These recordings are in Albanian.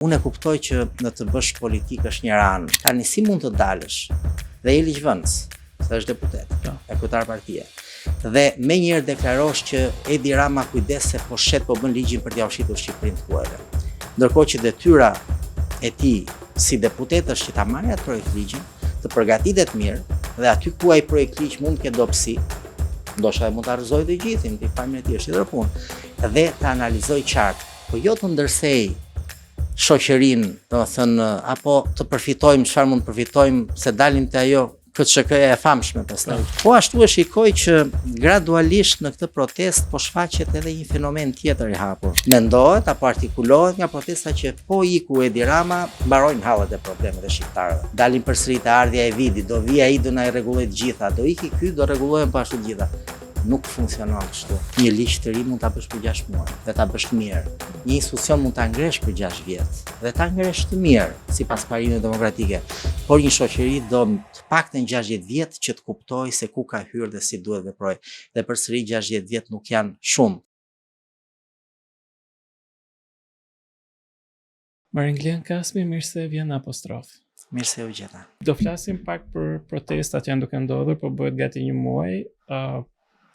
Unë e kuptoj që në të bësh politikë është një ranë. Tani si mund të dalësh dhe je ligjvënës, se është deputet, e kryetar partie. Dhe me njëherë deklarosh që Edi Rama kujdes se po shet po bën ligjin për t'ia ushitur Shqipërinë të huajve. Ndërkohë që detyra e tij si deputet është që ta marrë atë projekt ligjin, të përgatitet mirë dhe aty ku ai projekt ligj mund të ketë dobësi, ndoshta e mund ta rrëzojë të gjithin, ti fjalën e tij është tjetër punë, dhe ta analizoj qartë, po jo të ndërsej shoqërinë, domethënë apo të përfitojmë çfarë mund të përfitojmë se dalim te ajo KCK-ja e famshme pastaj. Po ashtu e shikoj që gradualisht në këtë protestë po shfaqet edhe një fenomen tjetër i hapur. Mendohet apo artikulohet nga protesta që po iku Edi Rama, mbarojnë hallet e problemeve të shqiptarëve. Dalim përsëri te ardhja e vidit, do vi ai do na rregulloj të gjitha, do iki ky do rregullohen po ashtu të gjitha. Nuk funksionon kështu. Një ligj të ri mund ta bësh për 6 muaj dhe ta bësh mirë. Një institucion mund ta ngresh për 6 vjet dhe ta ngresh të mirë sipas parimeve demokratike. Por një shoqëri do të paktën 60 vjet që të kuptojë se ku ka hyrë dhe si duhet veprojë. Dhe përsëri 60 vjet nuk janë shumë. Maringlian Kasmi, mirë se vjen apostrof. Mirë se u gjeta. Do flasim pak për protestat që janë duke ndodhur, po bëhet gati një muaj.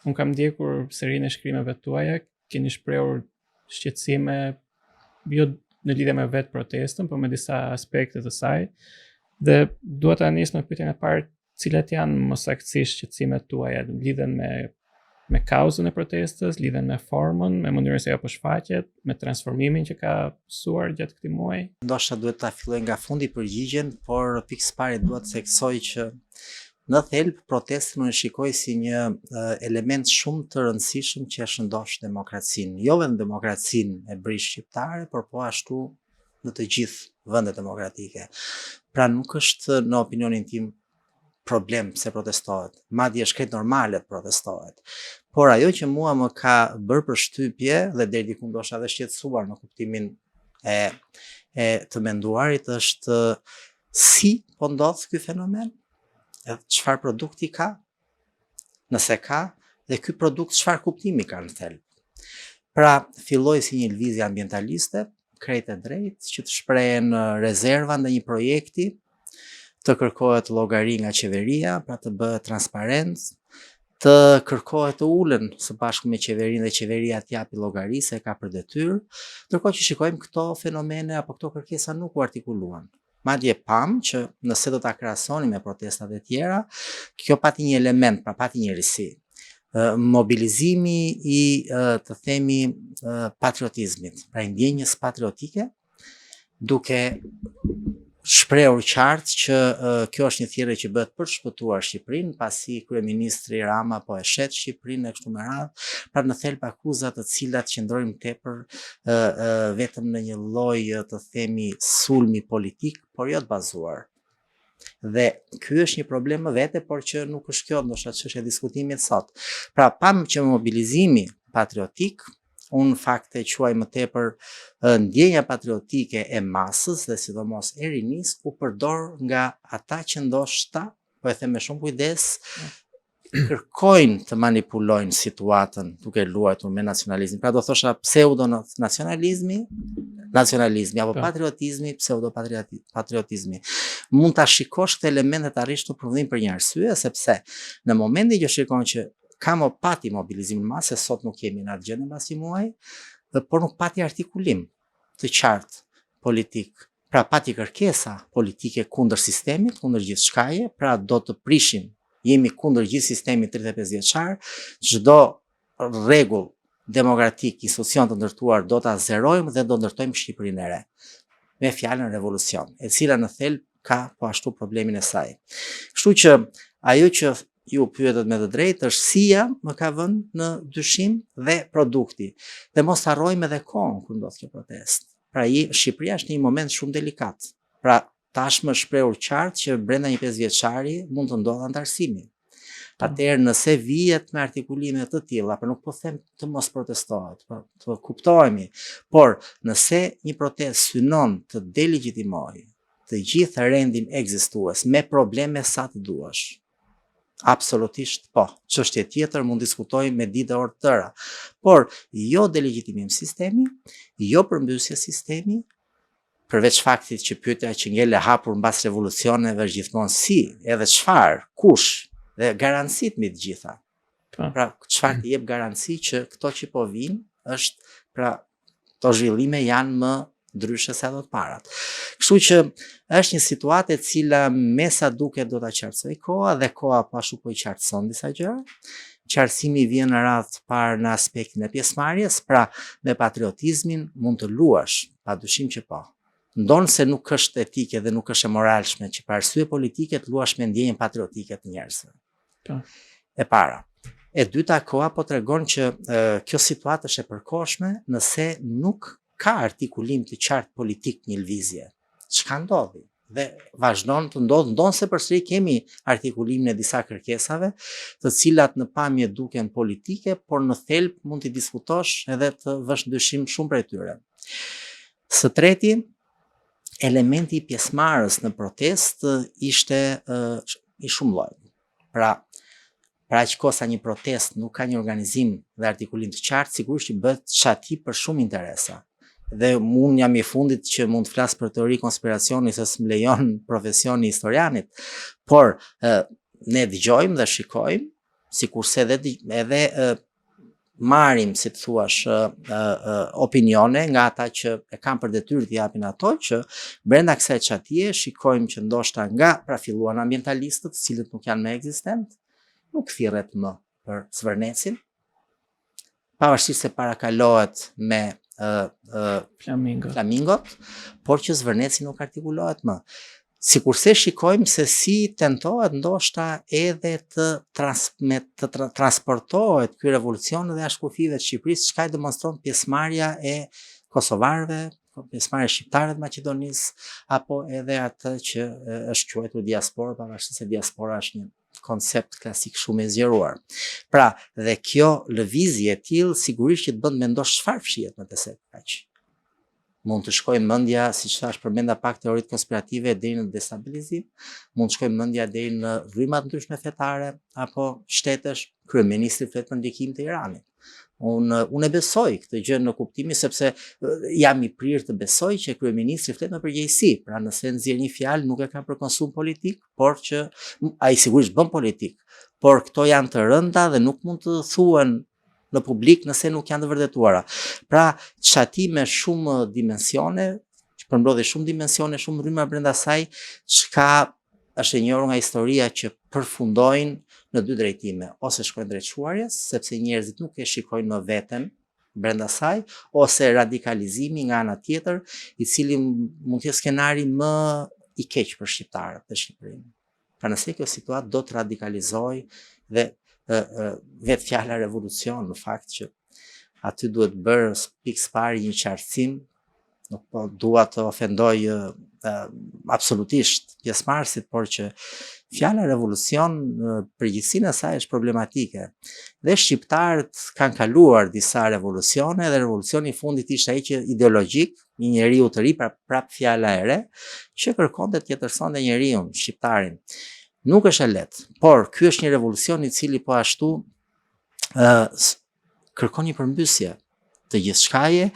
Unë kam ndjekur serinë e shkrimeve tuaja, keni shprehur shqetësime jo në lidhje me vetë protestën, por me disa aspekte të saj. Dhe dua ta nis me pyetjen e parë, cilat janë mosaktësisht shqetësimet tuaja, lidhen me kauzën e protestës, lidhen me formën, me mënyrën se ajo po shfaqet, me transformimin që ka mësuar gjatë këtij muaji? Ndoshta duhet ta filloj nga fundi përgjigjen, por pikës parë dua të theksoj që në thelb protestën unë shikoj si një element shumë të rëndësishëm që e shëndosh demokracinë, jo vetëm demokracinë e brish shqiptare, por po ashtu në të gjithë vendet demokratike. Pra nuk është në opinionin tim problem se protestohet, madje është krejt normale të protestohet. Por ajo që mua më ka bërë përshtypje dhe deri diku ndoshta edhe shqetësuar në kuptimin e të menduarit është si po ndodh ky fenomen, edhe çfarë produkti ka, nëse ka, dhe ky produkt çfarë kuptimi ka në thelb. Pra filloi si një lëvizje ambientaliste, krejt e drejtë, që të shprehen rezerva ndaj një projekti, të kërkohet llogari nga qeveria, pra të bëhet transparent, të kërkohet të ulen së bashku me qeverinë dhe qeveria të japi llogari se ka për detyrë, ndërkohë që shikojmë këto fenomene apo këto kërkesa nuk u artikuluan. Madje pam që nëse do ta krahasonim me protestat e tjera, kjo pati një element, pra pati një risi. Mobilizimi i të themi patriotizmit, pra i ndjenjës patriotike, duke shprehur qartë që kjo është një thirrje që bëhet për të shpëtuar Shqipërinë, pasi kryeministri Rama po e shet Shqipërinë kështu me radhë, pra në thelb akuza të cilat qëndrojnë tepër vetëm në një lloj të themi sulmi politik, por jo të bazuar. Dhe ky është një problem më vete, por që nuk është kjo ndoshta çështja e diskutimit sot. Pra pam që mobilizimi patriotik, unë fakte quaj më tepër ndjenja patriotike e masës dhe sidomos e rinisë u përdor nga ata që ndoshta, po e them me shumë kujdes, kërkojnë të manipulojnë situatën duke luajtur me nacionalizmin. Pra do thosha pseudo nacionalizmi apo patriotizmi, pseudo patriotizmi. Mund ta shikosh këtë elemente të arrish në prodhim për një arsye, sepse në momentin që shikon që kam pati mobilizimin masë, sot nuk jemi në atë gjendje mbas një muaji, por nuk pati artikulim të qartë politik. Pra pati kërkesa politike kundër sistemit, kundër gjithçkaje, pra do të prishim, jemi kundër gjithë sistemit 35 vjeçar, çdo rregull demokratik, institucion të ndërtuar do ta zerojmë dhe do ndërtojmë Shqipërinë e re. Me fjalën revolucion, e cila në thelb ka po ashtu problemin e saj. Kështu që ajo që ju pyetet me të drejtë është sia më ka vënë në dyshim dhe produkti. Dhe mos harrojmë edhe kohën kur ndodh kjo protestë. Pra Shqipëria është në një moment shumë delikat. Pra tashmë është shprehur qartë që brenda një 5 vjeçari mund të ndodhë antarësimi. Atëherë nëse vihet me artikulime të tilla, por nuk po them të mos protestohet, por të kuptohemi, por nëse një protestë synon të delegjitimojë të gjithë rendin ekzistues me probleme sa të duash, absolutisht po. Çështje tjetër mund diskutojmë me ditë orë të tëra. Por jo delegjitimim sistemi, jo përmbysje sistemi, përveç faktit që pyetja që ngele hapur mbas revolucioneve është gjithmonë si, edhe çfarë, kush, dhe garancit mbi të gjitha. Pra, çfarë të jep garanci që këto që po vinë është, pra, këto zhvillime janë më ndryshe se ato të parat. Kështu që është një situatë e cila me sa duket do ta qartësoj koha dhe koha po ashtu po i qartëson disa gjëra. Qartësimi vjen në radhë të parë në aspektin e pjesëmarrjes, pra me patriotizmin mund të luash, padyshim që po. Ndonë se nuk është etike dhe nuk është e moralshme që për arsye politike të luash me ndjenjën patriotike të njerëzve. E para. E dyta, koha po tregon që kjo situatë është e përkohshme nëse nuk ka artikulim të qartë politik një lëvizje. Çka ndodhi? Dhe vazhdon të ndodh, ndonë se përsëri kemi artikulimin e disa kërkesave, të cilat në pamje duken politike, por në thelb mund t'i diskutosh edhe të vësh dyshim shumë prej tyre. Së treti, elementi i pjesëmarrës në protest ishte i shumë lloj. Pra aq kohë sa një protest nuk ka një organizim dhe artikulim të qartë, sigurisht i bëhet çati për shumë interesa. Dhe unë jam i fundit që mund të flas për teori konspiracioni se s'm lejon profesioni historianit, por ne dëgjojmë dhe shikojmë, sikurse edhe marrim, si të thuash, opinione nga ata që e kanë për detyrë të japin ato, që brenda kësaj çatie shikojmë që ndoshta nga pra filluan ambientalistët, të cilët nuk janë më ekzistent, nuk thirret më për Zvërnecin, pavarësisht se parakalohet me flamingot, por që Zvërneci nuk artikulohet më. Sikurse shikojmë se si tentohet ndoshta edhe të transportohet ky revolucion dhe jashtë kufive të Shqipërisë, çka i demonstron pjesëmarrja e kosovarëve, pjesëmarrja shqiptare të Maqedonisë, apo edhe atë që është quajtur diasporë, pavarësisht se diaspora është një koncept klasik shumë i zgjeruar. Pra, dhe kjo lëvizje e tillë sigurisht që të bën mendosh çfarë fshihet në të kaq. Mund të shkojmë mendja, siç thash, përmenda pak teoritë konspirative deri në destabilizim, mund të shkojmë mendja deri në rryma të ndryshme fetare apo shtetesh. Kryeministri flet për ndikimin e Iranit. Unë e besoj këtë gjë në kuptimin sepse jam i prirë të besoj që kryeministri flet në përgjegjësi, pra nëse nxjerr një fjalë nuk e ka për konsum politik, por që ai sigurisht bën politik, por këto janë të rënda dhe nuk mund të thuhen në publik nëse nuk janë të vërtetuara. Pra, çati me shumë dimensione, që përmbrodhi shumë dimensione, shumë rryma brenda saj, çka është e njohur nga historia që përfundojnë në dy drejtime, ose shkojnë drejt shuarjes, sepse njerëzit nuk e shikojnë më veten brenda saj, ose radikalizimi nga ana tjetër, i cili mund të jetë skenari më i keq për shqiptarët dhe Shqipërinë. Pra nëse kjo situatë do të radikalizojë dhe vetë fjala revolucion, në fakt që aty duhet bërë pikë pari një qartësim, nuk po dua të ofendoj absolutisht pjesëmarrësit, por që fjala revolucion përgjithësinë e saj është problematike. Dhe shqiptarët kanë kaluar disa revolucione dhe revolucioni i fundit ishte ai që ideologjik, një njeriu të ri, prap fjala e re, që kërkonte të jetërsonte njeriu, shqiptarin. Nuk është e lehtë, por ky është një revolucion i cili po ashtu kërkon një përmbysje të gjithçkaje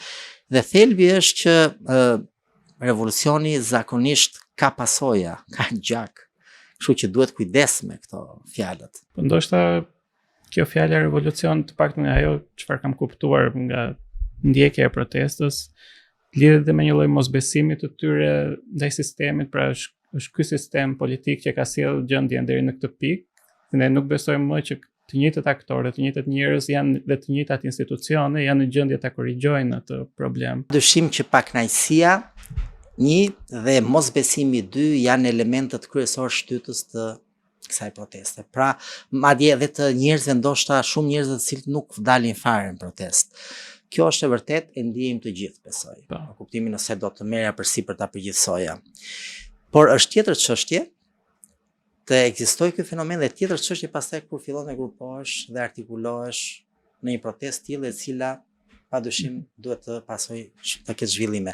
dhe thelbi është që revolucioni zakonisht ka pasoja, ka gjak. Kështu që duhet kujdes me këto fjalët. Po ndoshta kjo fjalë revolucion, të paktën nga ajo çfarë kam kuptuar nga ndjekja e protestës, lidhet dhe me një lloj mosbesimi të tyre ndaj sistemit, pra është ky sistem politik që ka sjellë gjendjen deri në këtë pikë, dhe ne nuk besojmë më që të njëjtët aktorë, të njëjtët njerëz janë dhe të njëjtat institucione janë në gjendje ta korrigjojnë atë problem. Dyshim që pakënaqësia një dhe mosbesimi dy janë elementët kryesorë shtytës të kësaj proteste. Pra, madje edhe të njerëzve, ndoshta shumë njerëz të cilët nuk dalin fare në protest. Kjo është e vërtet e ndjejmë të gjithë, besoj. Në kuptimin nëse do të merja përsipër ta përgjithësoja. Por është tjetër çështje të ekzistojë ky fenomen dhe tjetër çështje pastaj kur fillon të grupohesh dhe artikulohesh në një protestë tillë e cila padyshim duhet të pasojë të ketë zhvillime.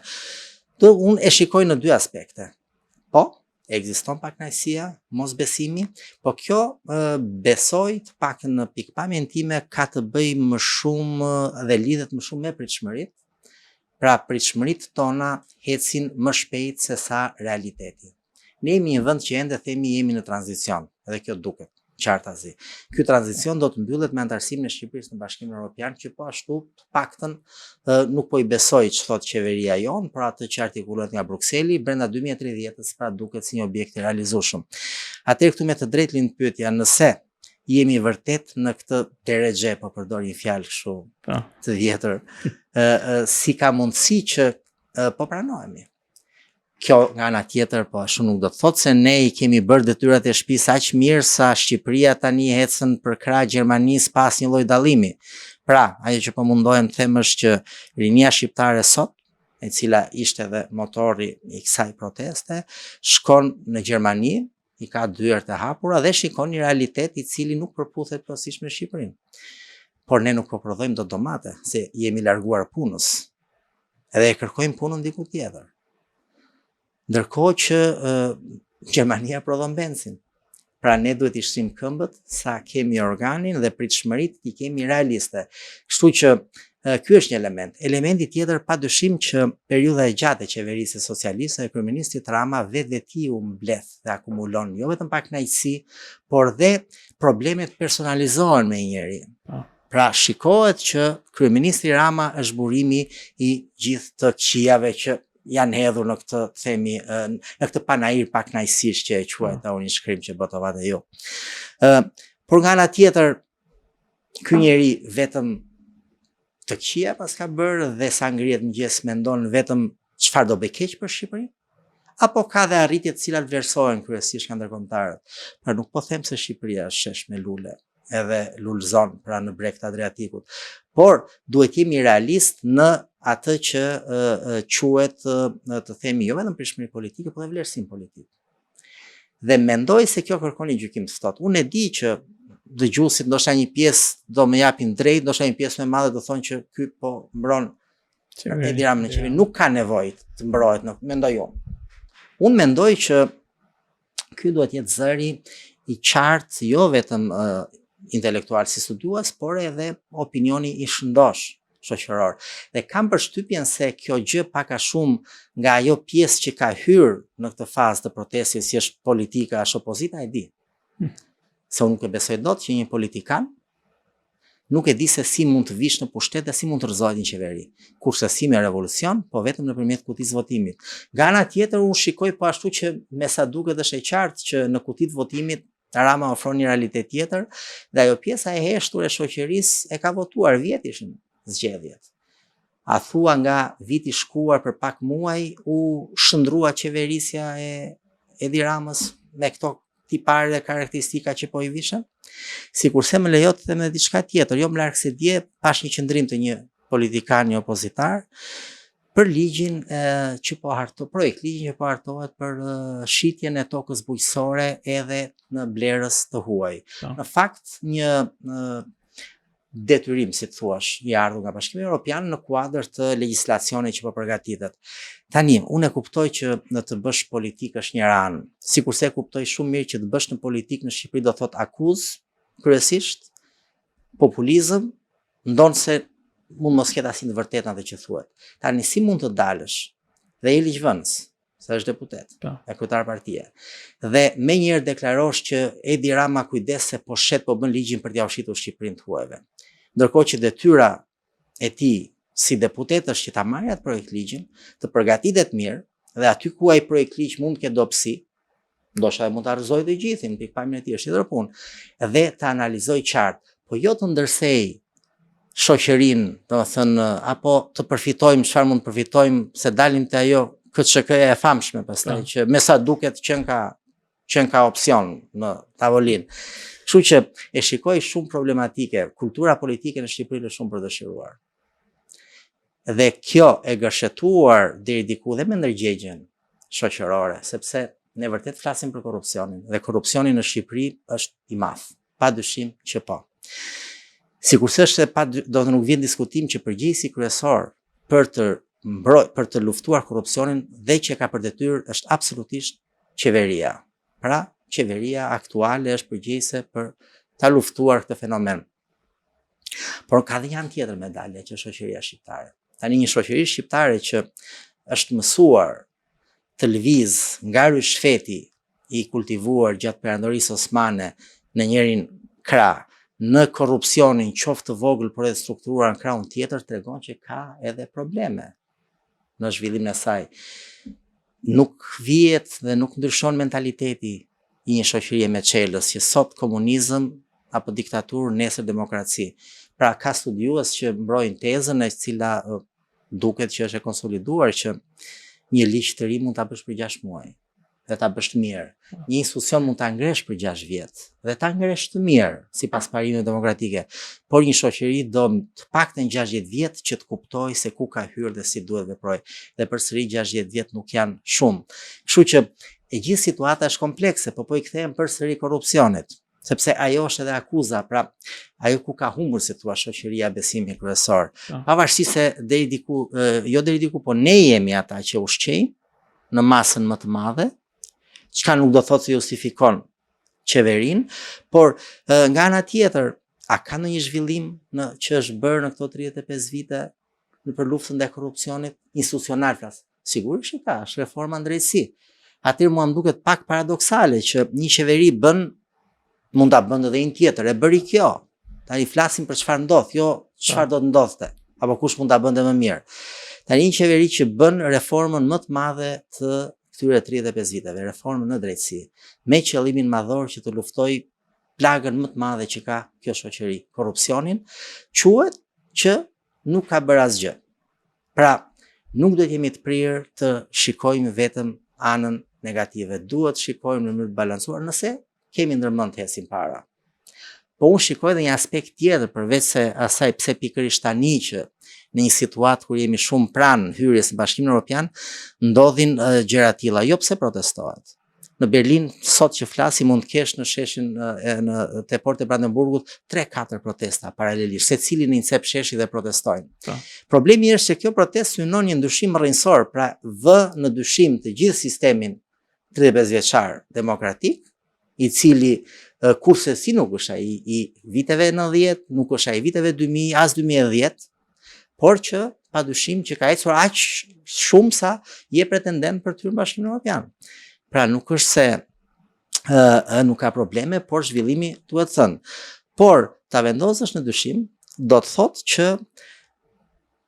Unë e shikoj në dy aspekte. Po, ekziston pakënaqësia, mosbesimi, po kjo besoj të paktën në pikpamjen time ka të bëjë më shumë dhe lidhet më shumë me pritshmëritë Pra pritshmëritë tona ecin më shpejt se sa realiteti. Ne jemi një vend që ende themi jemi në tranzicion, edhe kjo duket qartazi. Ky tranzicion do të mbyllet me antarësimin e Shqipërisë në Bashkimin Evropian, që po ashtu të paktën nuk po i besoj që thot qeveria jon, për atë që artikulohet nga Brukseli, brenda 2030-s pra duket si një objekt i realizueshëm. Atëherë këtu me të drejtë lind pyetja, nëse jemi vërtet në këtë derexhe, po përdor një fjalë kështu të vjetër, si ka mundësi që po pranohemi. Kjo nga ana tjetër po ashtu nuk do të thotë se ne i kemi bërë detyrat e shtëpisë aq mirë sa Shqipëria tani ecën për krah Gjermanisë pas një lloj dallimi. Pra, ajo që po mundohem të them është që rinia shqiptare sot, e cila ishte edhe motori i kësaj proteste, shkon në Gjermani, i ka dyert e hapura dhe shikon një realitet i cili nuk përputhet plotësisht me Shqipërinë. Por ne nuk po prodhojmë dot domate, se jemi larguar punës. Edhe e kërkojmë punën diku tjetër. Ndërkohë që Gjermania prodhon benzin. Pra ne duhet i shtim këmbët sa kemi organin dhe pritshmëritë i kemi realiste. Kështu që ky është një element. Elementi tjetër padyshim që periudha e gjatë e qeverisë socialiste e kryeministit Rama vetveti u mbledh dhe akumulon jo vetëm pa kënaqësi, por dhe problemet personalizohen me njëri. Pra shikohet që kryeministri Rama është burimi i gjithë të këqijave që janë hedhur në këtë themi në këtë panair pak kënaqësisht që e quajta unë shkrim që botovat e ju. Por nga ana tjetër ky njeri vetëm të këqija pas ka bërë dhe sa ngrihet mëngjes mendon vetëm çfarë do bëj keq për Shqipërinë? Apo ka dhe arritje të cilat vlerësohen kryesisht nga ndërkombëtarët? Pra nuk po them se Shqipëria është shesh me lule edhe lulzon pra në breg të Adriatikut, por duhet jemi realist në atë që quhet të themi jo vetëm pritshmëri politike, por edhe vlerësim politik. Dhe mendoj se kjo kërkon një gjykim të ftohtë. Unë e di që dëgjuesit ndoshta një pjesë do më japin drejt, ndoshta një pjesë më e madhe do thonë që ky po mbron Edi Rama në qeveri. Nuk ka nevojë të mbrohet, mendoj unë. Unë mendoj që ky duhet jetë zëri i qartë jo vetëm intelektual si studiues, por edhe opinioni i shëndosh shoqëror. Dhe kam përshtypjen se kjo gjë pak a shumë nga ajo pjesë që ka hyrë në këtë fazë të protestës, si është politika, është opozita, e di. Se unë nuk e besoj dot që një politikan nuk e di se si mund të vish në pushtet dhe si mund të rrezohet një qeveri. Kurse si me revolucion, po vetëm nëpërmjet kutisë votimit. Nga ana tjetër unë shikoj po ashtu që me sa duket është e qartë që në kutitë votimit Rama ofron një realitet tjetër dhe ajo pjesa e heshtur e shoqërisë e ka votuar, vjet ishin zgjedhjet. A thua nga viti shkuar për pak muaj u shndrua qeverisja e Edi Ramës me këto tipare dhe karakteristika që po i vishën? Sikurse më lejo të them edhe diçka tjetër, jo më larg se dje pash një qendrim të një politikan, një opozitar, për ligjin që po hartohet, projekt ligjin që po hartohet për shitjen e tokës bujqësore edhe në Blerës të huaj. Në fakt një detyrim, si të thuash, i ardhur nga Bashkimi Evropian në kuadër të legjislacionit që po përgatitet. Tani, unë e kuptoj që në të bësh politikë është një ranë, sikurse e kuptoj shumë mirë që të bësh në politikë në Shqipëri do thot akuzë, kryesisht, populizëm, ndonë se mund mos ketë asnjë të vërtetë atë që thuhet. Tani si mund të dalësh dhe je ligjvënës, se është deputet, e kryetar partie. Dhe me njëherë deklarosh që Edi Rama kujdes se po shet po bën ligjin për t'ia ushitur Shqipërinë të huajve. Ndërkohë që detyra e tij si deputet është që ta marrë atë projekt ligjin, të përgatitet mirë dhe aty ku ai projekt ligj mund të ketë dobësi, ndoshta mund ta rrëzojë të gjithin, pikpamjen e tij është tjetër punë, dhe ta analizoj qartë, po jo të ndërsej shoqërinë, domethënë apo të përfitojmë çfarë mund të përfitojmë se dalim te ajo KÇK-ja e famshme pastaj që me sa duket qen ka opsion në tavolinë. Kështu që e shikoj shumë problematike, kultura politike në Shqipëri është shumë për dëshiruar. Dhe kjo e gërshetuar deri diku dhe me ndërgjegjen shoqërore, sepse ne vërtet flasim për korrupsionin dhe korrupsioni në Shqipëri është i madh, padyshim që po. Sikurse është do të nuk vjen diskutim që përgjegjësi kryesor për të luftuar korrupsionin dhe që ka për detyrë është absolutisht qeveria. Pra, qeveria aktuale është përgjegjëse për ta luftuar këtë fenomen. Por ka dhe një anë tjetër medalje që është shoqëria shqiptare. Tani një shoqëri shqiptare që është mësuar të lëviz nga ryshfeti i kultivuar gjatë perandorisë osmane në njërin krah, në korrupsionin qoftë të vogël por edhe strukturuar në krahun tjetër, tregon që ka edhe probleme në zhvillimin e saj. Nuk vihet dhe nuk ndryshon mentaliteti i një shoqërie me çelës, që sot komunizëm apo diktaturë, nesër demokraci. Pra ka studiues që mbrojnë tezën e cila duket që është e konsoliduar që një ligj të ri mund ta bësh për 6 muaj dhe ta bësh të mirë. Një institucion mund ta ngresh për 6 vjet dhe ta ngresh të mirë sipas parimeve demokratike. Por një shoqëri do të paktën 60 vjet që të kuptojë se ku ka hyrë dhe si duhet veprojë. Dhe përsëri 60 vjet nuk janë shumë. Kështu që e gjithë situata është komplekse, po i kthehem përsëri korrupsionit, sepse ajo është edhe akuza, pra ajo ku ka humbur, si thua, shoqëria besimi kryesor. Pavarësisht se deri diku, jo deri diku, po ne jemi ata që ushqejmë në masën më të madhe, çka nuk do thotë se justifikon qeverinë, por nga ana tjetër, a ka ndonjë zhvillim që është bërë në këto 35 vite për luftën ndaj korrupsionit institucional flas? Sigurisht që ka, është reforma në drejtësi. Atëherë mua më duket pak paradoksale që një qeveri mund ta bënte edhe një tjetër, e bëri kjo. Tani flasim për çfarë ndodh, jo çfarë do të ndodhte, apo kush mund ta bënte më mirë. Tani një qeveri që bën reformën më të madhe të këtyre 35 viteve, reformën në drejtësi, me qëllimin madhor që të luftojë plagën më të madhe që ka kjo shoqëri, korrupsionin, quhet që nuk ka bërë asgjë. Pra, nuk do të jemi të prirë të shikojmë vetëm anën negative. Duhet shikojmë në mënyrë të balancuar nëse kemi ndërmend të hesim para. Po unë shikoj edhe një aspekt tjetër përveç se asaj pse pikërisht tani që në një situatë kur jemi shumë pranë hyrjes në Bashkimin Evropian, ndodhin gjëra të tilla, jo pse protestohet. Në Berlin sot që flasim mund të kesh në sheshin te porte Brandenburgut 3-4 protesta paralelisht, secili në një cep sheshi dhe protestojnë. Problemi është se kjo protestë synon një ndryshim rrënjësor, pra vë në dyshim të gjithë sistemin 35 vjeçar demokratik, i cili kurse si nuk është ai i viteve 90, nuk është ai i viteve 2000, as 2010, por që padyshim që ka ecur aq shumë sa je pretendent për të hyrë në Bashkimin Evropian. Pra nuk është se nuk ka probleme, por zhvillimi duhet thënë. Por ta vendosësh në dyshim do të thotë që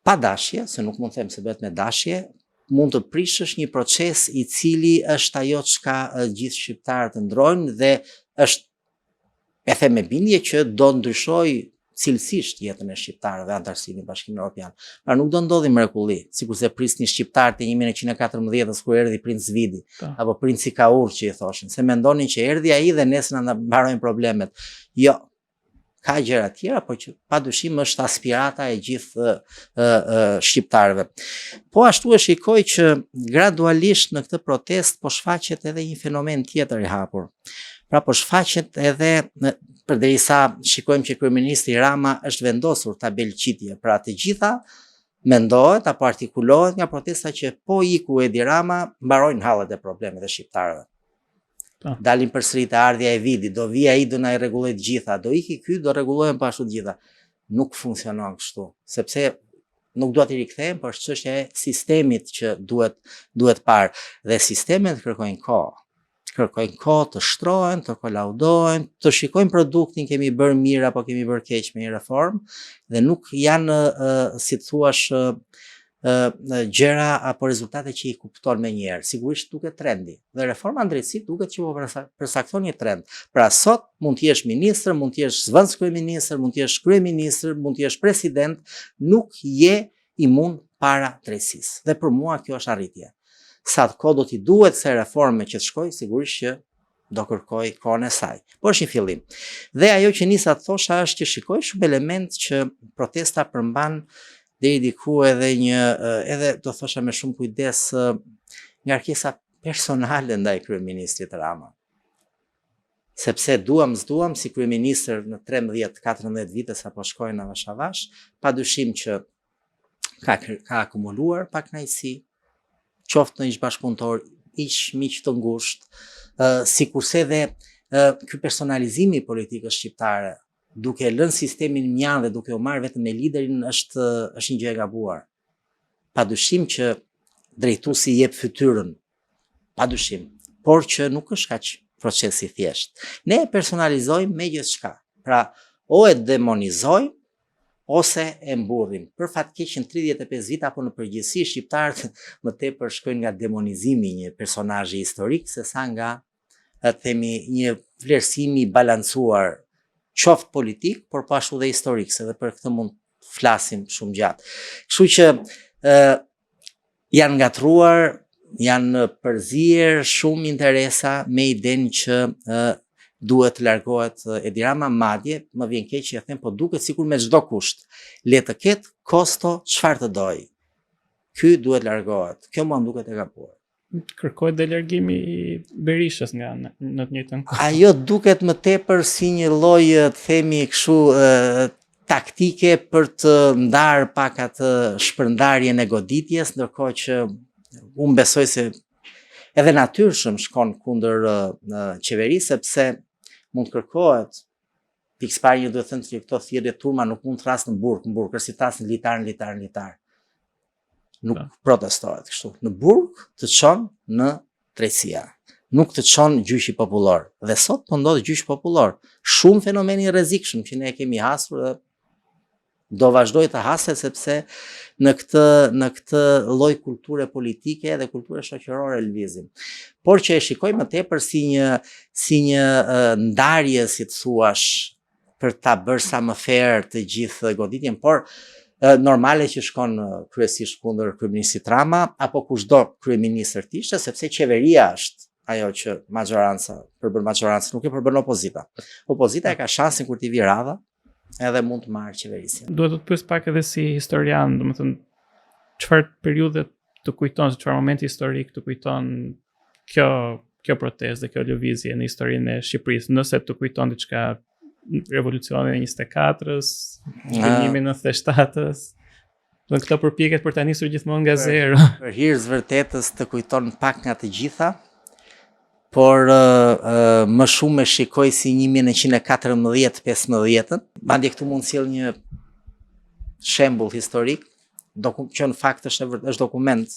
pa dashje, se nuk mund të them se bëhet me dashje, mund të prishësh një proces i cili është ajo çka gjithë shqiptarët ndrojnë dhe është, e them me bindje, që do ndryshoj cilësisht jetën e shqiptarëve antarësinë në Bashkimin Evropian. Pra nuk do ndodhi mrekulli, sikurse prisnin shqiptarët e 1914-s kur erdhi Princ Vidi, apo Princi Kaur që i thoshin, se mendonin që erdhi ai dhe nesër na mbarojnë problemet. Jo. Ka gjëra tjera, por që padyshim është aspirata e gjithë shqiptarëve. Po ashtu e shikoj që gradualisht në këtë protestë po shfaqet edhe një fenomen tjetër i hapur. Pra po shfaqet edhe përderisa shikojmë që kryeministri Rama është vendosur ta belqitje, pra të gjitha mendohet apo artikulohet nga protesta që po iku Edi Rama, mbarojnë hallet e problemeve të shqiptarëve. Dalin përsëri te ardhja e Vidit, do vi ai do na i rregulloj të gjitha, do iki ky do rregullohen pa ashtu të gjitha. Nuk funksionon kështu, sepse nuk dua t'i rikthejmë, por është çështja e sistemit që duhet parë dhe sistemet kërkojnë kohë. Kërkojnë kohë të shtrohen, të kolaudohen, të shikojnë produktin, kemi bërë mirë apo kemi bërë keq me një reformë, dhe nuk janë, si të thuash, gjëra apo rezultate që i kupton me njerë. Sigurisht duket trendi. Dhe reforma në drejtësi duket që po përcakton një trend. Pra sot mund të jesh ministër, mund të jesh zëvendës kryeministër, mund të jesh kryeministër, mund të jesh president, nuk je imun para drejtësisë. Dhe për mua kjo është arritje. Sa të kohë do t'i duhet se reforme që të shkoj, sigurisht që do kërkoj kohën e saj. Por është një fillim. Dhe ajo që nisa të thosha është që shikoj shumë element që protesta përmban deri diku edhe edhe do thosha me shumë kujdes ngarkesa personale ndaj kryeministrit Rama. Sepse duam s'duam si kryeministër në 13-14 vite sa po shkojnë avash avash, padyshim që ka akumuluar pakënaqësi, qoftë në ish bashkëpunëtor, ish miq të ngushtë, sikurse edhe ky personalizimi i politikës shqiptare, duke lënë sistemin mjanë dhe duke u marrë vetëm me liderin, është një gjë e gabuar. padyshim që drejtuesi jep fytyrën, padyshim, por që nuk është kaq procesi thjesht. Ne e personalizojmë me gjithçka. Pra, o e demonizojmë ose e mburrim. Për fatkeqen 35 vite apo në përgjithësi shqiptarët më tepër shkojnë nga demonizimi i një personazhi historik sesa nga themi një vlerësimi i balancuar, qoftë politik, por po ashtu dhe historik, se edhe për këtë mund të flasim shumë gjatë. Kështu që janë ngatruar, janë përzier shumë interesa me idenë që duhet të largohet Edi Rama, madje më vjen keq që ja them, po duket sikur me çdo kusht. Le të ketë kosto çfarë të doj. Ky duhet largohet. Kjo mua më duket e gabuar. Kërkohet dhe largimi i Berishës nga në të njëjtën kohë. Ajo duket më tepër si një lloj, të themi kështu, taktike për të ndarë pak atë shpërndarjen e goditjes, ndërkohë që unë besoj se edhe natyrshëm shkon kundër qeverisë, sepse mund kërkohet, pikëpari një duhet thënë që këto thirrje turma nuk mund të rasë në burg, kërsi të rasë në litar. Nuk protestohet kështu. Në burg të çon në drejtësia. Nuk të çon gjyqi popullor. Dhe sot po ndodh gjyq popullor. Shumë fenomeni i rrezikshëm që ne e kemi hasur dhe do vazhdoj të haset sepse në këtë lloj kulture politike dhe kulture shoqërore lëvizim. Por që e shikoj më tepër si një ndarje, si të thuash, për ta bërë sa më fair të gjithë goditjen, por normale që shkon kryesisht kundër kryeministit Rama apo kushdo kryeministër të ishte, sepse qeveria është ajo që përbën majorancë, nuk e përbën opozita. Opozita e ka shansin kur t'i vi radha, edhe mund të marrë qeverisjen. Duhet të pyes pak edhe si historian, domethënë çfarë periudhe të kujton, çfarë momenti historik të kujton kjo protestë dhe kjo lëvizje në historinë e Shqipërisë, nëse të kujton diçka revolucionin e 24-s, zhvillimin e 97-s. Dhe këto përpjekjet për ta nisur gjithmonë nga zero. Për hir të vërtetës të kujton pak nga të gjitha, por më shumë e shikoj si 1914-15. Madje këtu mund sjell një shembull historik, që në fakt është dokument.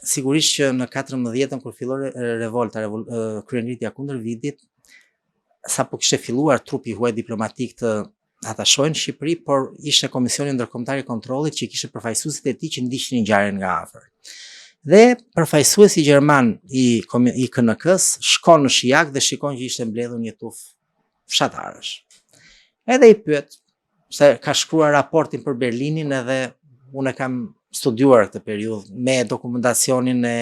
Sigurisht që në 14-ën kur filloi revolta, kryengritja kundër Vidit, sapo kishte filluar trupi huaj diplomatik të atashojnë Shqipëri, por ishte Komisioni Ndërkombëtar i Kontrollit që kishte përfaqësuesit e tij që ndiqnin ngjarjen nga afër. Dhe përfaqësuesi gjerman i KNK-s shkon në Shijak dhe shikon që ishte mbledhur një tuf fshatarësh. Edhe i pyet se ka shkruar raportin për Berlinin, edhe unë e kam studiuar këtë periudhë me dokumentacionin e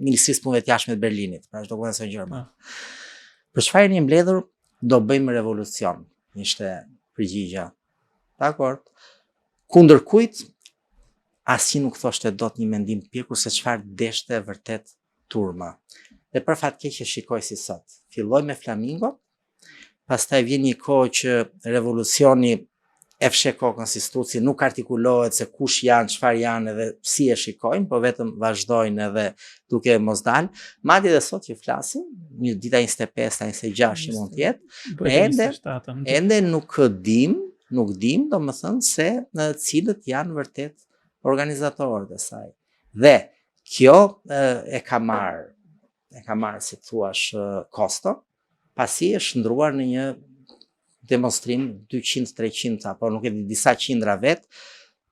Ministrisë Punëve të Jashtme të Berlinit, pra është dokumentacion gjerman. Për çfarë jeni mbledhur? Do bëjmë revolucion, ishte përgjigja. Dakor. Kundër kujt? Asnjë nuk thoshte dot një mendim të pjekur se çfarë deshte vërtet turma. Dhe për fatkeqe shikoj si sot. Filloi me Flamingo, pastaj vjen një kohë që revolucioni e fshe kokën si struci, nuk artikulohet se kush janë, çfarë janë edhe si e shikojnë, po vetëm vazhdojnë edhe duke mos dalë. Madje edhe sot që flasim, një dita 25, 26 që mund të jetë, ende nuk dim, domethënë se cilët janë vërtet organizatorët e saj. Dhe kjo e ka marrë si thuash kosto, pasi është shndruar në një demonstrim 200-300 apo nuk e di, disa qindra vet,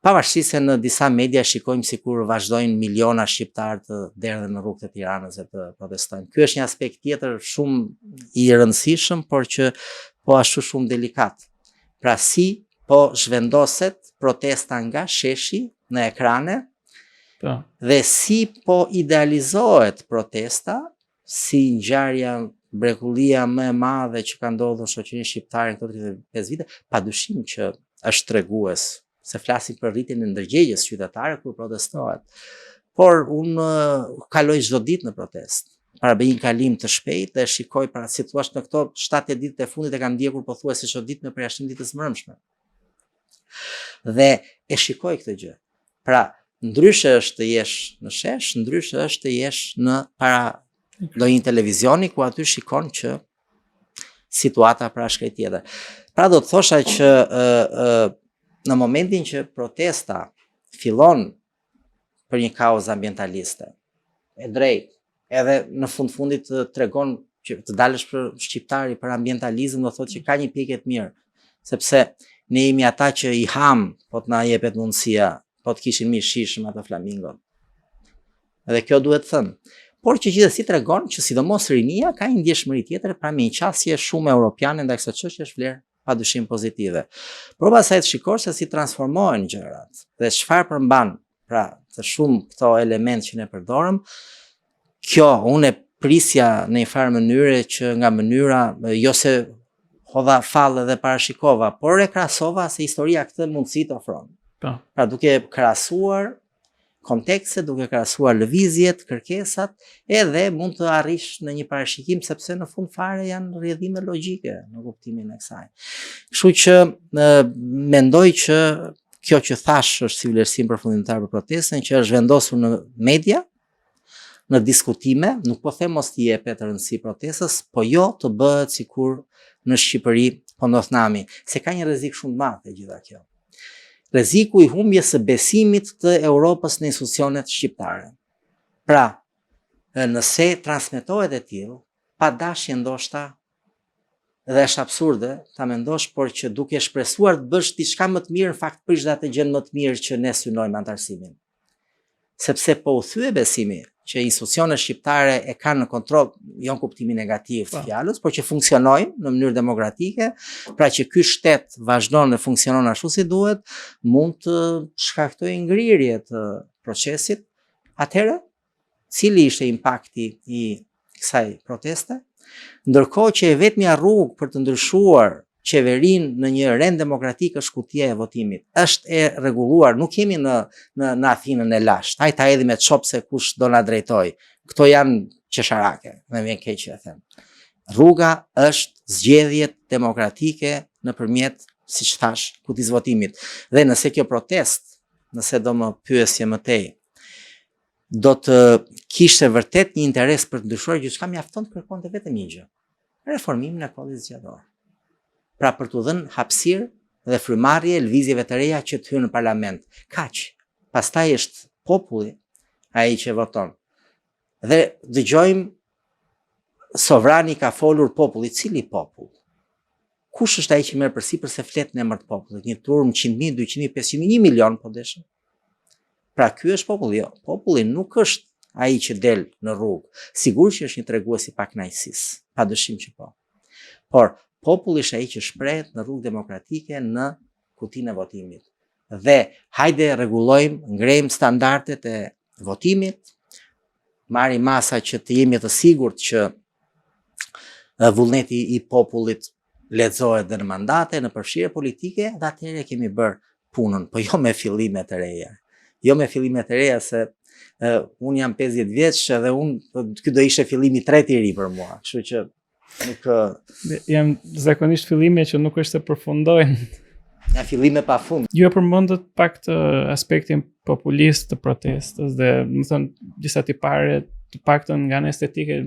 pavarësisht se në disa media shikojmë sikur vazhdojnë miliona shqiptarë të derdhen në rrugët e Tiranës e të protestojnë. Ky është një aspekt tjetër shumë i rëndësishëm, por që po ashtu shumë delikat. Pra si po zhvendoset protesta nga sheshi në ekrane, dhe si po idealizohet protesta si ngjarja, mrekullia më e madhe që ka ndodhur në shoqërinë shqiptare në këto 35 vite, padyshim që është tregues, se flasim për rritjen e ndërgjegjes qytetare kur protestohet. Por unë kaloj çdo ditë në protestë, para bëj një kalim të shpejtë dhe shikoj, para si thua në këto 7 ditët e fundit e kam ndjekur pothuajse çdo ditë në përjashtim ditës së mbrëmshme. Dhe e shikoj këtë gjë. Pra, ndryshe është të jesh në shesh, ndryshe është të jesh në para ndonjë televizioni ku aty shikon që situata pra është krejt tjetër. Pra do të thosha që në momentin që protesta fillon për një kauzë ambientaliste. E drejt. Edhe në fundit të tregon që të dalësh për shqiptari për ambientalizëm do thotë që ka një pikë të mirë, sepse ne jemi ata që i ham, po të na jepet mundësia, po të kishin mi shishëm ato flamingot. Edhe kjo duhet thënë. Por që gjithsesi tregon që sidomos rinia ka një ndjeshmëri tjetër, pra me një qasje shumë europiane ndaj kësaj çështje është vlerë padyshim pozitive. Por pastaj të shikosh se si transformohen gjërat dhe çfarë përmban, pra të shumë këto elementë që ne përdorëm, kjo unë e prisja në një farë mënyre që nga mënyra jo se hodha fallë dhe parashikova, por e krahasova se historia këtë mundësi të ofron. Pra duke krahasuar kontekste, duke krahasuar lëvizjet, kërkesat, edhe mund të arrish në një parashikim sepse në fund fare janë rrjedhime logjike në kuptimin e kësaj. Kështu që mendoj që kjo që thash është si vlerësim përfundimtar për protestën, që është vendosur në media, në diskutime, nuk po them mos t'i jepet rëndësi protestës, po jo të bëhet sikur në Shqipëri po ndodhnami, se ka një rrezik shumë të madh e gjitha kjo. Rreziku i humbjes së besimit të Europës në institucionet shqiptare. Pra, nëse transmetohet e tillë, pa dashje ndoshta, dhe është absurde ta mendosh, por që duke shpresuar të bësh diçka më të mirë, në fakt prish atë gjën më të mirë që ne synojmë antarësimin. Sepse po u thye besimi që institucionet shqiptare e kanë në kontroll, jo në kuptimin negativ të fjalës, por që funksionojnë në mënyrë demokratike, pra që ky shtet vazhdon dhe funksionon ashtu si duhet, mund të shkaktojë ngrirje të procesit. Atëherë, cili ishte impakti i kësaj proteste? Ndërkohë që e vetmja rrugë për të ndryshuar qeverinë në një rend demokratik është kutia e votimit. Është e rregulluar, nuk jemi në Athinën e lashtë. Hajde ta hedhim me çop se kush do na drejtoj. Këto janë qesharake, më vjen keq që e them. Rruga është zgjedhjet demokratike nëpërmjet, siç thash, kutisë votimit. Dhe nëse kjo protestë, nëse do më pyesje më tej, do të kishte vërtet një interes për të ndryshuar gjithçka, mjafton të kërkonte vetëm një gjë: reformimin e kodit zgjedhor. Pra për të dhënë hapësirë dhe frymarrje lëvizjeve të reja që të hyjnë në parlament. Kaq. Pastaj është populli ai që voton. Dhe dëgjojmë sovrani ka folur populli. Cili popull? Kush është ai që merr përsipër se flet në emër të popullit? Një turm 100.000, 200.000, 500.000, 1 milion po deshëm. Pra ky është populli. Jo, populli nuk është ai që del në rrugë. Sigurisht që është një tregues i pakënaqësisë, padyshim që po. Por populli është ai që shprehet në rrugë demokratike në kutinë e votimit. Dhe hajde rregullojmë, ngrejmë standardet e votimit, marrim masa që të jemi të sigurt që vullneti i popullit lexohet dhe në mandate, në përfshirje politike, dhe atëherë kemi bërë punën, po jo me fillime të reja. Jo me fillime të reja, se unë jam 50 vjeç dhe ky do ishte fillimi i tretë i ri për mua. Kështu që nuk jam zakonisht fillime që nuk është se përfundojnë. Ja fillime pafund. Ju e përmendët pak të aspektin populist të protestës dhe, më thënë, disa tipare të paktën nga ana estetike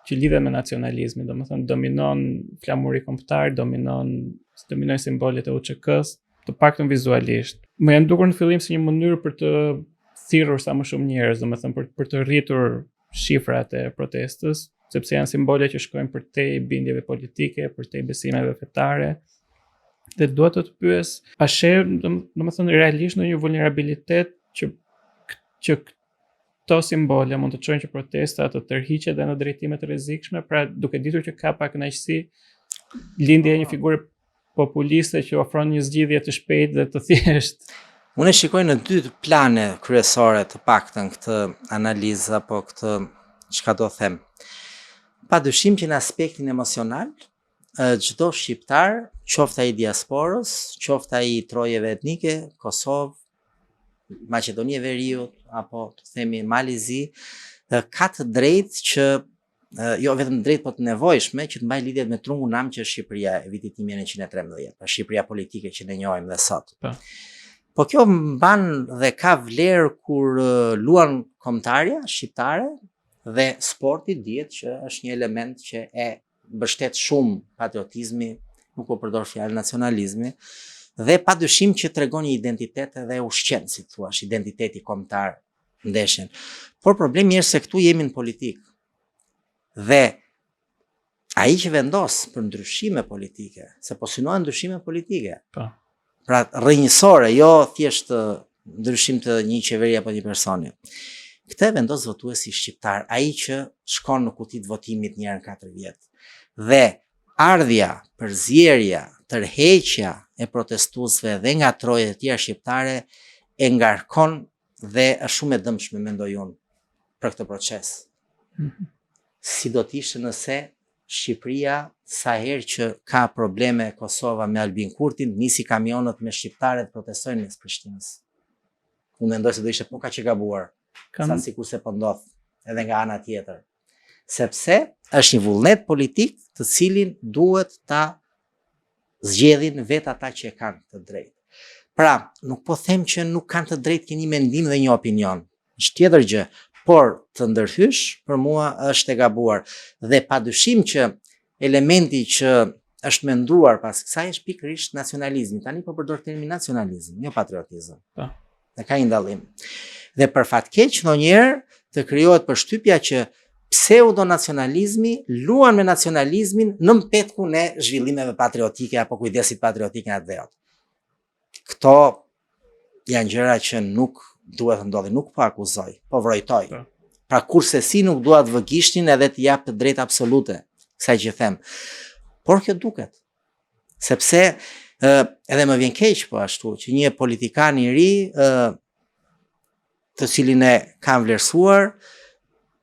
që lidhen me nacionalizmin, domethënë dominon flamuri kombëtar, dominojnë simbolet e UÇK-s, të paktën vizualisht. Më janë dukur në fillim si një mënyrë për të thirrur sa më shumë njerëz, domethënë për të rritur shifrat e protestës, sepse janë simbole që shkojnë përtej bindjeve politike, përtej besimeve fetare. Dhe dua të pyes, a sheh, domethënë realisht në një vulnerabilitet që këto simbole mund të çojnë që protesta të tërhiqet dhe në drejtime të rrezikshme, pra duke ditur që ka pakënaqësi lindja e një figure populiste që ofron një zgjidhje të shpejtë dhe të thjeshtë. Unë e shikoj në dy plane kryesore të paktën këtë analizë apo këtë çka do them. Padyshim që në aspektin emocional, çdo shqiptar, qoftë ai diasporës, qoftë ai trojeve etnike, Kosovë, Maqedonia e Veriut apo të themi Malizi, ka të drejtë që jo vetëm drejt, po të nevojshme që të mbaj lidhjet me trungun nam që është Shqipëria e vitit 1913, pra Shqipëria politike që ne njohim dhe sot. Po kjo mban dhe ka vlerë kur luan kombëtarja shqiptare dhe sporti dihet që është një element që e mbështet shumë patriotizmi, nuk po përdor fjalën nacionalizmi, dhe padyshim që tregon një identitet edhe ushqen, si thua, identiteti kombëtar ndeshjen. Por problemi është se këtu jemi në politikë. Dhe ai që vendos për ndryshime politike, se po synohen ndryshime politike. Po. Pra rrënjësore, jo thjesht ndryshim të një qeveri apo një personi. Këtë vendos votuesi shqiptar, ai që shkon në kutitë votimit një herë në 4 vjet. Dhe ardhja, përzierja, tërheqja e protestuesve dhe nga trojet e tjera shqiptare e ngarkon dhe është shumë e dëmshme, mendoj unë, për këtë proces. Si do të ishte nëse Shqipëria, sa herë që ka probleme Kosova me Albin Kurtin, nisi kamionët me shqiptarët protestojnë mes Prishtinës. Unë mendoj se do ishte po kaq e gabuar, sa sikur se po ndodh edhe nga ana tjetër. Sepse është një vullnet politik të cilin duhet ta zgjedhin vetë ata që e kanë të drejtë. Pra, nuk po them që nuk kanë të drejtë keni mendim dhe një opinion. Është tjetër gjë, por të ndërhysh për mua është e gabuar. Dhe padyshim që elementi që është menduar pas kësaj është pikërisht nacionalizmi. Tani po përdor termin nacionalizëm, jo patriotizëm. Dhe ka një dallim. Dhe për fat keq ndonjëherë të krijohet përshtypja që pseudo-nacionalizmi luan me nacionalizmin në mpetkun e zhvillimeve patriotike apo kujdesit patriotike atë dhe atë. Këto janë gjëra që nuk duhet të ndodhin, nuk po akuzoj, po vrojtoj. Pra kurse si nuk duhet të vëgishtin edhe të jap të drejtë absolute, kësaj që them. Por kjo duket. Sepse edhe më vjen keq po ashtu që një politikan i ri të cilin e kam vlerësuar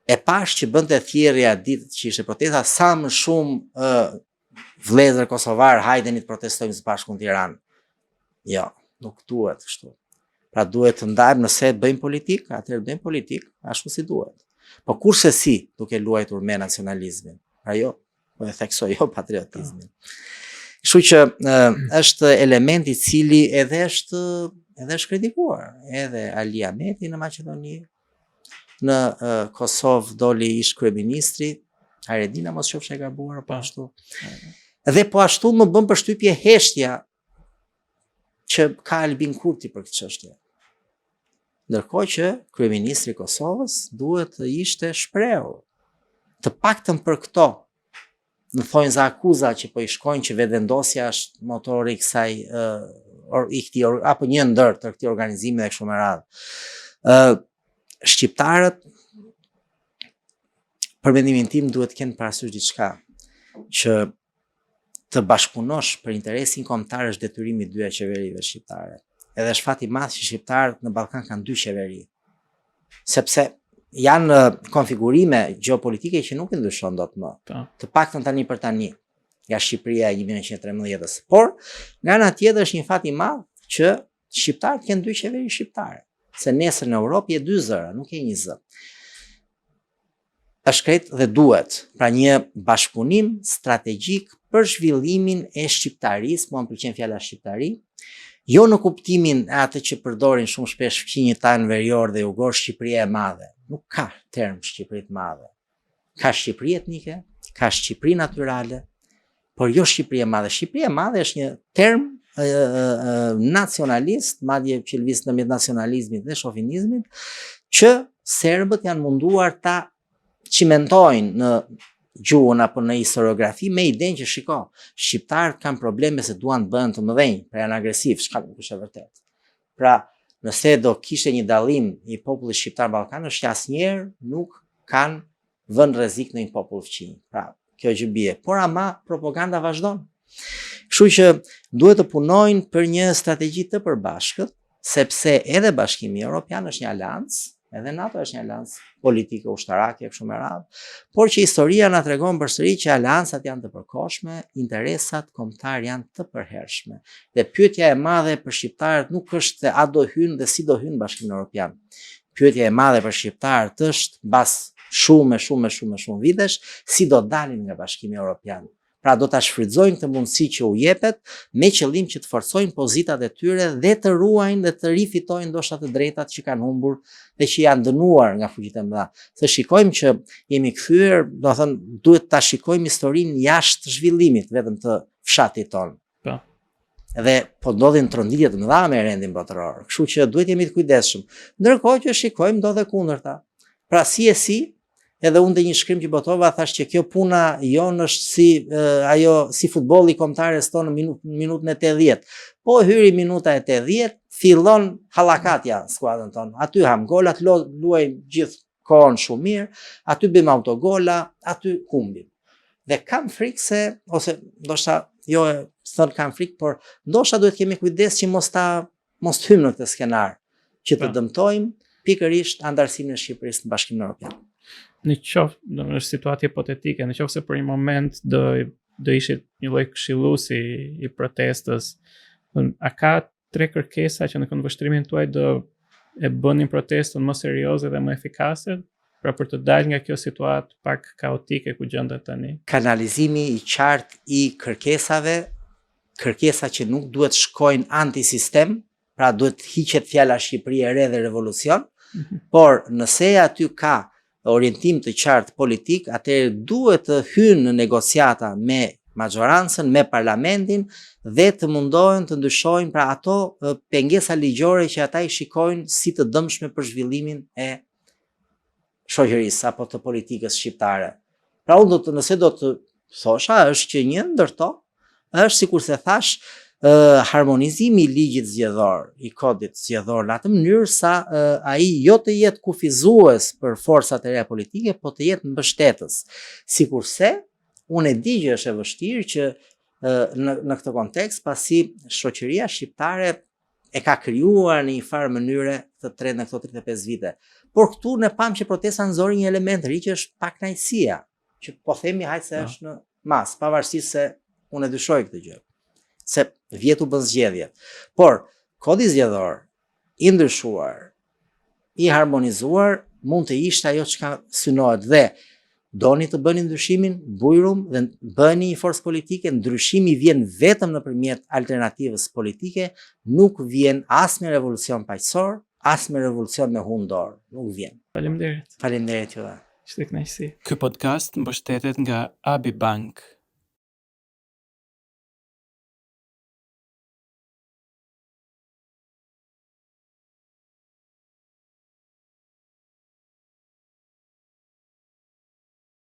e pash që bënte thjerrja ditë që ishte protesta sa më shumë vëllezër kosovar hajdeni të protestojmë së bashku në Tiranë. Jo, nuk duhet kështu. Pra duhet të ndajmë nëse bëjmë politikë, atëherë bëjmë politikë ashtu si duhet. Po kurse si duke luajtur me nacionalizmin. Pra jo, po e theksoj jo patriotizmin. Kështu që është element i cili edhe është kritikuar, edhe Ali Ahmeti në Maqedoni, në Kosovë doli ish kryeministri, Haredina mos qofsh e gabuar po ashtu. Dhe po ashtu më bën përshtypje heshtja që ka Albin Kurti për këtë çështje. Ndërkohë që kryeministri i Kosovës duhet të ishte shprehur. Të paktën për këto, në thonjza akuza që po i shkojnë që vetëvendosja është motori i kësaj apo një ndër të këtij organizimi dhe kështu me radhë. Shqiptarët, për mendimin tim, duhet të kenë parasysh diçka, që të bashkëpunosh për interesin kombëtar është detyrimi i dy qeverive shqiptare. Edhe është fat i madh që shqiptarët në Ballkan kanë 2 qeveri. Sepse janë konfigurime gjeopolitike që nuk i ndryshon dot më. Të paktën tani për tani, nga Shqipëria e 1913-s. Por nga ana tjetër është një fat i madh që shqiptarët kanë 2 qeveri shqiptare. Se nesër në Europë je 2 zëra, nuk je 1 zë. Është krejt dhe duhet, pra një bashkëpunim strategjik për zhvillimin e shqiptarisë, mua më pëlqen fjala shqiptari, jo në kuptimin e atë që përdorin shumë shpesh fqinjët tanë verior dhe jugor, Shqipëria e madhe. Nuk ka term Shqipëri të madhe. Ka Shqipëri etnike, ka Shqipëri natyrale, por jo Shqipëri e madhe. Shqipëria e madhe është një term nacionalist, madje që lëviz në mes nacionalizmit dhe shovinizmit, që serbët janë munduar ta cimentojnë në gjuhën apo në historiografi me idenë që shiko, shqiptarët kanë probleme se duan të bëhen të mëdhenj, pra janë agresiv, çka nuk është e vërtetë. Pra, nëse do kishte një dallim i popullit shqiptar ballkanësh që asnjëherë nuk kanë vënë rrezik në një popull fqinj. Pra, kjo gjë bie, por ama propaganda vazhdon. Kështu që duhet të punojnë për një strategji të përbashkët, sepse edhe Bashkimi Evropian është një aleancë, edhe NATO është një aleancë politike ushtarake kështu me radhë, por që historia na tregon përsëri që aleancat janë të përkohshme, interesat kombëtar janë të përhershme. Dhe pyetja e madhe për shqiptarët nuk është se a do hynë dhe si do hynë Bashkimin Evropian. Pyetja e madhe për shqiptarët është mbas shumë vitesh, si do dalin nga Bashkimi Evropian. Pra do ta shfrytëzojnë këtë mundësi që u jepet me qëllim që të forcojnë pozitat e tyre dhe të ruajnë dhe të rifitojnë ndoshta të drejtat që kanë humbur dhe që janë dënuar nga fuqitë e mëdha. Se shikojmë që jemi kthyer, do të thënë, duhet ta shikojmë historinë jashtë zhvillimit vetëm të fshatit tonë. Edhe po ndodhin tronditje të mëdha me rendin botëror. Kështu që duhet jemi të kujdesshëm. Ndërkohë që shikojmë do dhe kundërta. Pra si, edhe unë dhe një shkrim që botova thash që kjo puna jonë është si futbolli kombëtares tonë në minutën e 80. Po hyri minuta e 80, fillon hallakatja skuadrën tonë. Aty ham golat, luajmë gjithë kohën shumë mirë, aty bëjmë autogola, aty humbim. Dhe kam frikë se, ose ndoshta jo e thënë kam frikë, por ndoshta duhet kemi kujdes që mos hymë në këtë skenar, që të dëmtojmë pikërisht antarësimin e Shqipërisë në Bashkimin Evropian. Në qoftë, në situatë hipotetike, në qoftë se për një moment do ishit një lloj këshilluesi i protestës, a ka tre kërkesa që në këndvështrimin tuaj do e bënin protestën më serioze dhe më efikase, pra për të dalë nga kjo situatë pak kaotike ku gjendet tani? Kanalizimi i qartë i kërkesave, kërkesa që nuk duhet shkojnë antisistem, pra duhet hiqet fjala Shqipëri e re dhe revolucion, por nëse aty ka orientim të qartë politik, atëherë duhet të hynë në negociata me majorancën, me parlamentin dhe të mundohen të ndryshojnë pra ato pengesa ligjore që ata i shikojnë si të dëmshme për zhvillimin e shoqërisë apo të politikës shqiptare. Pra unë nëse do të thosha është që një ndër to është sikur se thash harmonizimi i ligjit zgjedhor, i kodit zgjedhor në atë mënyrë sa ai jo të jetë kufizues për forcat e reja politike, po të jetë mbështetës. Sikurse unë e di që është e vështirë që në këtë kontekst, pasi shoqëria shqiptare e ka krijuar në një farë mënyre të tretë në këto 35 vite. Por këtu ne pam që protesta nxori një element ri që është pakënaqësia, që po themi hajtë se është në mas, pavarësisht se unë e dyshoj këtë gjë. Se vjetu bën zgjedhje. Por kodi zgjedhor i ndryshuar, i harmonizuar mund të ishte ajo që ka synohet dhe doni të bëni ndryshimin, bujrum dhe bëni një forcë politike, ndryshimi vjen vetëm nëpërmjet alternativës politike, nuk vjen as me revolucion paqësor, as me revolucion me hundor, nuk vjen. Faleminderit. Faleminderit juve. Ishte kënaqësi. Ky podcast mbështetet nga Abi Bank.